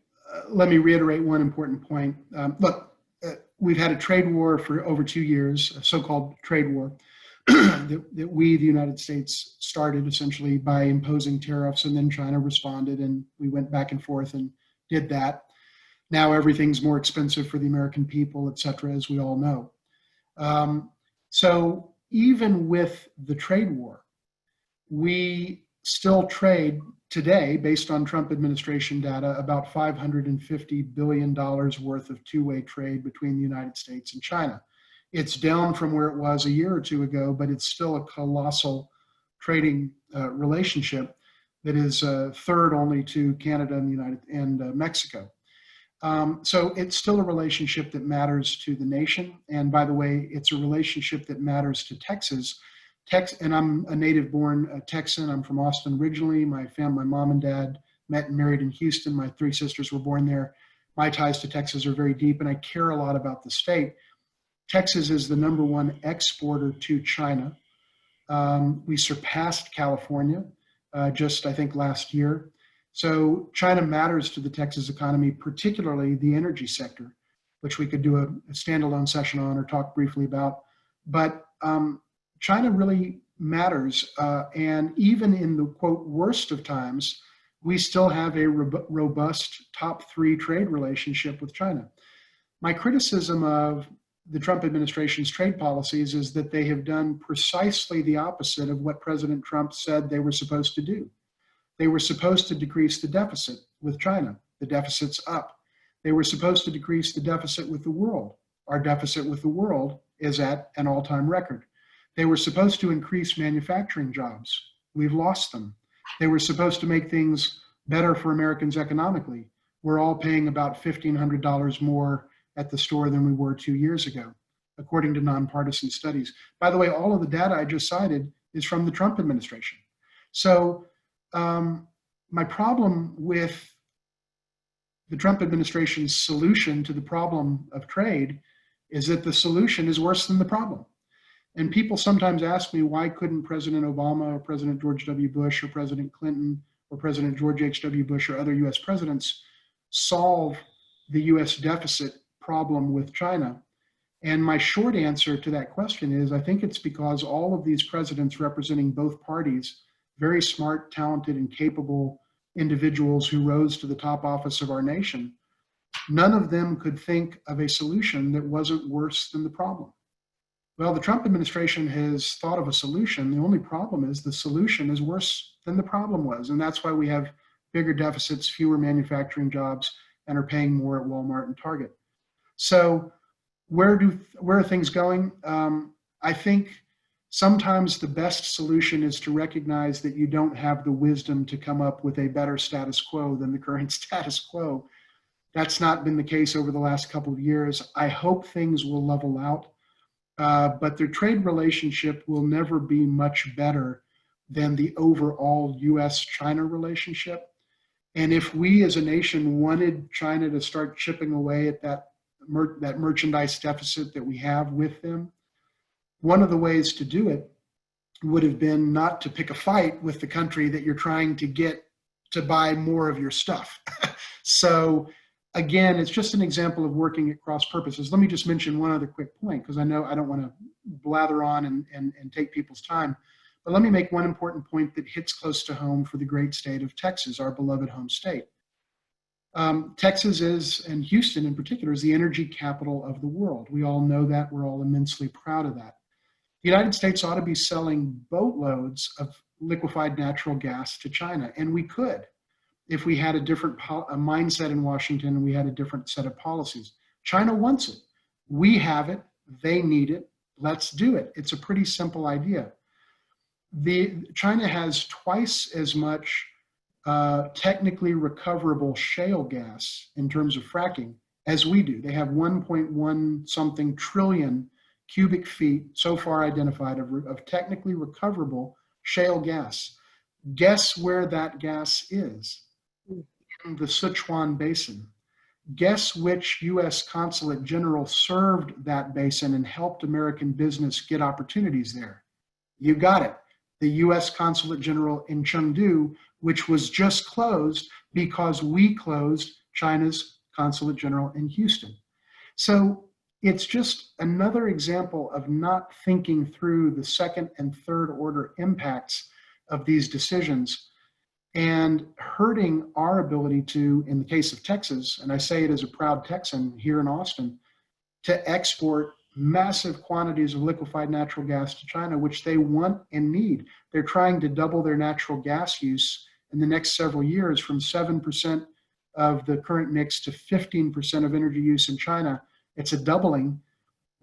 let me reiterate one important point. Look, we've had a trade war for over 2 years, a so-called trade war, that we, the United States, started essentially by imposing tariffs, and then China responded, and we went back and forth and did that. Now everything's more expensive for the American people, et cetera, as we all know. So even with the trade war, we still trade today, based on Trump administration data, about $550 billion worth of two-way trade between the United States and China. It's down from where it was a year or two ago, but it's still a colossal trading relationship that is third only to Canada and Mexico. So it's still a relationship that matters to the nation. And by the way, it's a relationship that matters to Texas. And I'm a native-born Texan. I'm from Austin originally. My mom and dad met and married in Houston. My 3 sisters were born there. My ties to Texas are very deep, and I care a lot about the state. Texas is the #1 exporter to China. We surpassed California just, I think, last year. So China matters to the Texas economy, particularly the energy sector, which we could do a standalone session on or talk briefly about. But China really matters. And even in the, quote, worst of times, we still have a robust top 3 trade relationship with China. My criticism of the Trump administration's trade policies is that they have done precisely the opposite of what President Trump said they were supposed to do. They were supposed to decrease the deficit with China. The deficit's up. They were supposed to decrease the deficit with the world. Our deficit with the world is at an all-time record. They were supposed to increase manufacturing jobs. We've lost them. They were supposed to make things better for Americans economically. We're all paying about $1,500 more at the store than we were 2 years ago, according to nonpartisan studies. By the way, all of the data I just cited is from the Trump administration. So my problem with the Trump administration's solution to the problem of trade is that the solution is worse than the problem. And people sometimes ask me, why couldn't President Obama or President George W. Bush or President Clinton or President George H.W. Bush or other US presidents solve the US deficit problem with China? And my short answer to that question is, I think it's because all of these presidents representing both parties, very smart, talented, and capable individuals who rose to the top office of our nation, none of them could think of a solution that wasn't worse than the problem. Well, the Trump administration has thought of a solution. The only problem is the solution is worse than the problem was. And that's why we have bigger deficits, fewer manufacturing jobs, and are paying more at Walmart and Target. So where are things going? I think sometimes the best solution is to recognize that you don't have the wisdom to come up with a better status quo than the current status quo. That's not been the case over the last couple of years. I hope things will level out. But their trade relationship will never be much better than the overall U.S. China relationship. And if we as a nation wanted China to start chipping away at that merchandise deficit that we have with them, one of the ways to do it would have been not to pick a fight with the country that you're trying to get to buy more of your stuff. So again, it's just an example of working at cross purposes. Let me just mention one other quick point, because I know I don't want to blather on and take people's time. But let me make one important point that hits close to home for the great state of Texas, our beloved home state. Texas is, and Houston in particular, is the energy capital of the world. We all know that. We're all immensely proud of that. The United States ought to be selling boatloads of liquefied natural gas to China, and we could, if we had a different mindset in Washington and we had a different set of policies. China wants it. We have it. They need it. Let's do it. It's a pretty simple idea. China has twice as much technically recoverable shale gas in terms of fracking as we do. They have 1.1 something trillion cubic feet so far identified of technically recoverable shale gas. Guess where that gas is? In the Sichuan Basin. Guess which U.S. Consulate General served that basin and helped American business get opportunities there? You got it. The U.S. Consulate General in Chengdu, which was just closed because we closed China's Consulate General in Houston. So it's just another example of not thinking through the second and third order impacts of these decisions and hurting our ability to, in the case of Texas, and I say it as a proud Texan here in Austin, to export massive quantities of liquefied natural gas to China, which they want and need. They're trying to double their natural gas use in the next several years from 7% of the current mix to 15% of energy use in China. It's a doubling.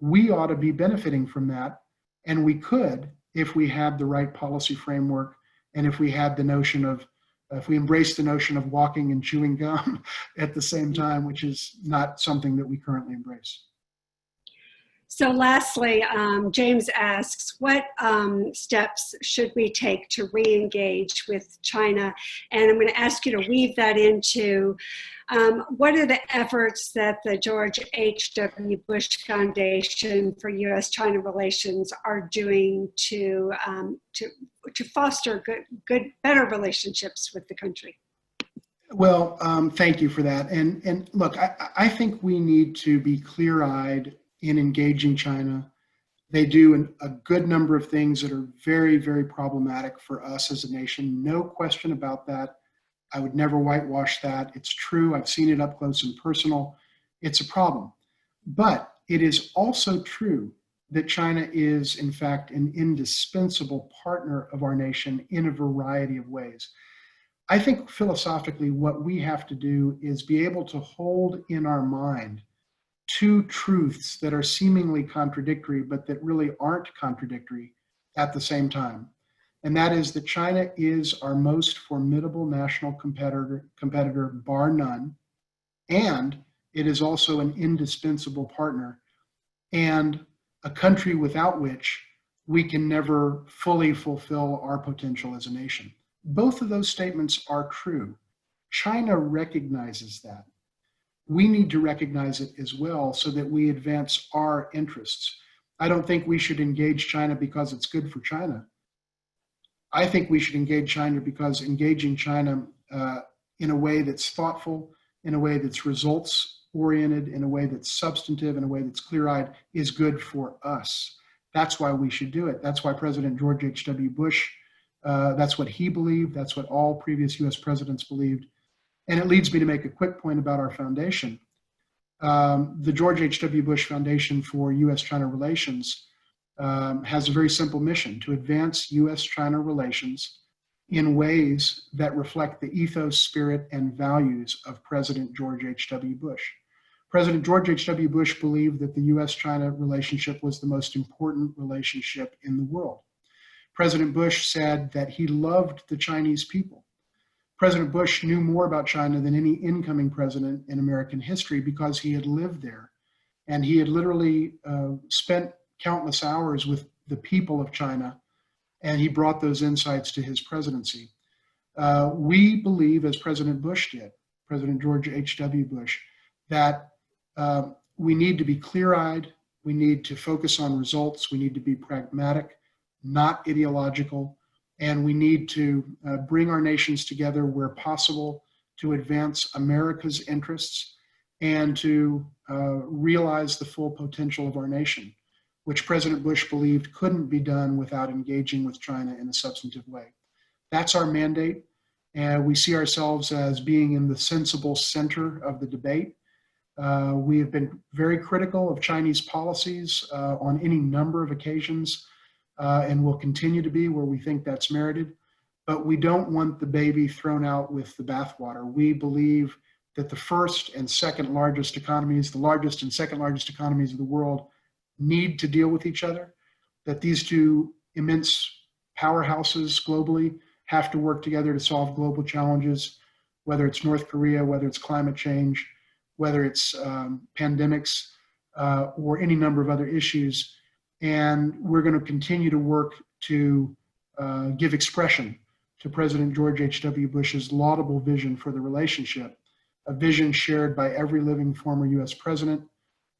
We ought to be benefiting from that. And we could if we had the right policy framework and if we had the notion of, if we embraced the notion of walking and chewing gum at the same time, which is not something that we currently embrace. So lastly, James asks, what steps should we take to re-engage with China? And I'm going to ask you to weave that into what are the efforts that the George H.W. Bush Foundation for U.S. China Relations are doing to foster better relationships with the country? Well, thank you for that. And look, I think we need to be clear-eyed in engaging China. They do a good number of things that are very, very problematic for us as a nation. No question about that. I would never whitewash that. It's true. I've seen it up close and personal. It's a problem. But it is also true that China is, in fact, an indispensable partner of our nation in a variety of ways. I think philosophically, what we have to do is be able to hold in our mind two truths that are seemingly contradictory, but that really aren't contradictory at the same time. And that is that China is our most formidable national competitor, bar none, and it is also an indispensable partner and a country without which we can never fully fulfill our potential as a nation. Both of those statements are true. China recognizes that. We need to recognize it as well so that we advance our interests. I don't think we should engage China because it's good for China. I think we should engage China because engaging China in a way that's thoughtful, in a way that's results-oriented, in a way that's substantive, in a way that's clear-eyed is good for us. That's why we should do it. That's why President George H.W. Bush, that's what he believed. That's what all previous U.S. presidents believed. And it leads me to make a quick point about our foundation. The George H.W. Bush Foundation for U.S. China Relations has a very simple mission: to advance U.S. China relations in ways that reflect the ethos, spirit, and values of President George H.W. Bush. President George H.W. Bush believed that the U.S. China relationship was the most important relationship in the world. President Bush said that he loved the Chinese people. President Bush knew more about China than any incoming president in American history because he had lived there. And he had literally spent countless hours with the people of China, and he brought those insights to his presidency. We believe, as President Bush did, President George H.W. Bush, that we need to be clear-eyed, we need to focus on results, we need to be pragmatic, not ideological, and we need to bring our nations together where possible to advance America's interests and to realize the full potential of our nation, which President Bush believed couldn't be done without engaging with China in a substantive way. That's our mandate, and we see ourselves as being in the sensible center of the debate. We have been very critical of Chinese policies on any number of occasions, and will continue to be where we think that's merited. But we don't want the baby thrown out with the bathwater. We believe that the first and second largest economies, the largest and second largest economies of the world, need to deal with each other, that these two immense powerhouses globally have to work together to solve global challenges, whether it's North Korea, whether it's climate change, whether it's pandemics, or any number of other issues. And we're going to continue to work to give expression to President George H.W. Bush's laudable vision for the relationship, a vision shared by every living former U.S. president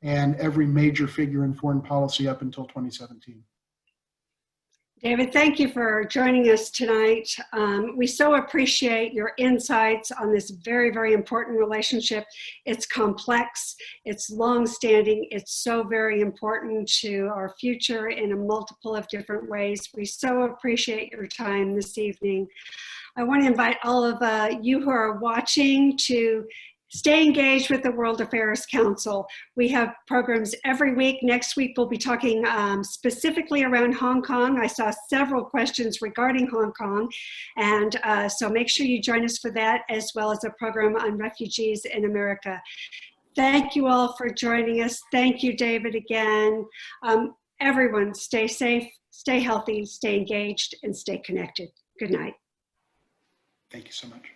and every major figure in foreign policy up until 2017. David, thank you for joining us tonight. We so appreciate your insights on this very, very important relationship. It's complex, it's long-standing, it's so very important to our future in a multiple of different ways. We so appreciate your time this evening. I want to invite all of you who are watching to stay engaged with the World Affairs Council. We have programs every week. Next week, we'll be talking specifically around Hong Kong. I saw several questions regarding Hong Kong. And so make sure you join us for that, as well as a program on refugees in America. Thank you all for joining us. Thank you, David, again. Everyone, stay safe, stay healthy, stay engaged, and stay connected. Good night. Thank you so much.